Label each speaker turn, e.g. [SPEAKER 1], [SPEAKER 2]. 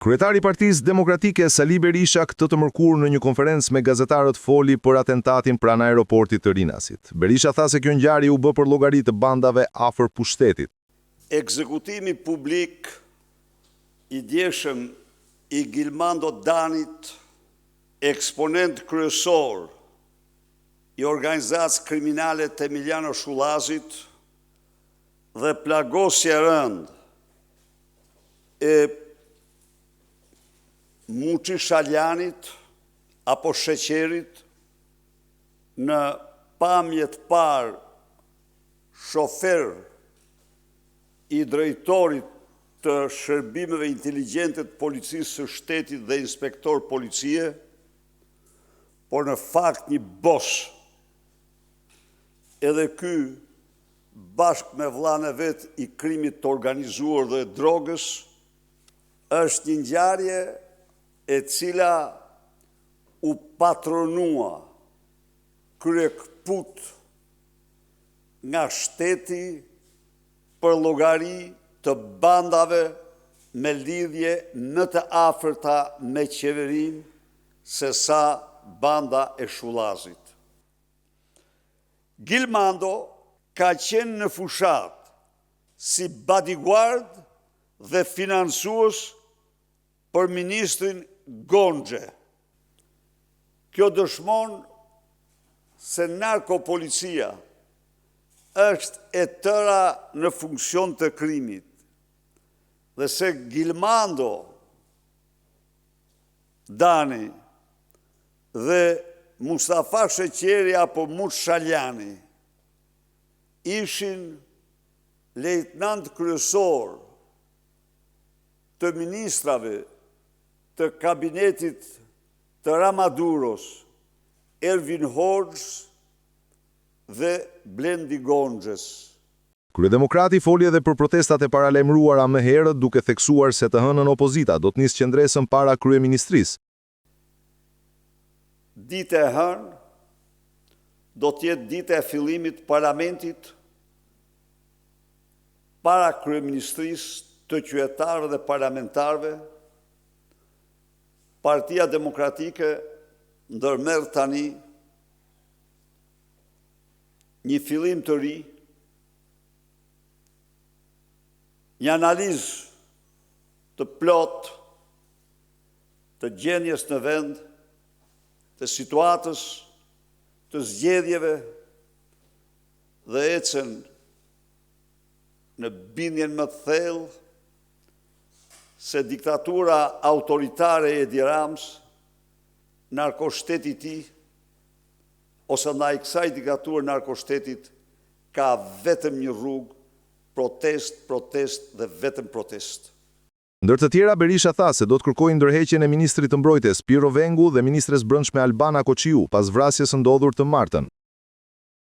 [SPEAKER 1] Kryetari i Partisë Demokratike Sali Berisha këtë të mërkurë në një konferencë me gazetarët foli për atentatin pranë aeroportit të Rinasit. Berisha tha se kjo ngjarje u bë për llogari të bandave afër pushtetit.
[SPEAKER 2] Ekzekutimi publik i djeshëm i Gilmando Danit, eksponent kryesor i organizacës kriminale të Emiliano Shullazit dhe plagosja rënd e Muçi Shaljanit apo Sheqerit në pamjet par shofer i drejtorit të shërbimeve inteligjente të policisë së shtetit dhe inspektor policie, por në fakt një boss. Edhe ky, bashkë me vllain e vet i krimit të organizuar dhe drogës, është një ngjarje e cila u patronua kryekput nga shteti për llogari të bandave me lidhje në të afërta me qeverinë se sa banda e Shullazit. Gilmando ka qenë në fushat si bodyguard dhe financues për ministrin Gonxhe. Kjo dëshmon se narkopolicia është e tëra në funksion të krimit dhe se Gilmando Dani dhe Mustafa Sheqeri apo Muç Shaljani ishin lejtnant kryesor të ministrave të kabinetit të Ramaduros, Ervin Hoxhës dhe Blendi Gonxhes.
[SPEAKER 1] Kryedemokrati foli edhe për protestat e paralajmëruara më herët, duke theksuar se të hënën opozita do të nisë qendresën para kryeministrisë.
[SPEAKER 2] Dita e hënë do të jetë dita e fillimit të parlamentit para kryeministrisë, të qytetarëve dhe parlamentarëve. Partia Demokratike ndërmerr tani një fillim të ri, një analizë të plot të gjendjes në vend, të situatës, të zgjedhjeve dhe ecën në bindjen më të thellë se diktatura autoritare e Edi Ramës, narkoshteti i tij, ose ndaj kësaj diktature narkoshtetit, ka vetëm një rrugë, protest dhe vetëm protest.
[SPEAKER 1] Ndër të tjera, Berisha tha se do të kërkojë ndërheqjen e ministrit të mbrojtjes Piro Vengu dhe ministres brendshme Albana Koçiu pas vrasjes së ndodhur të martën.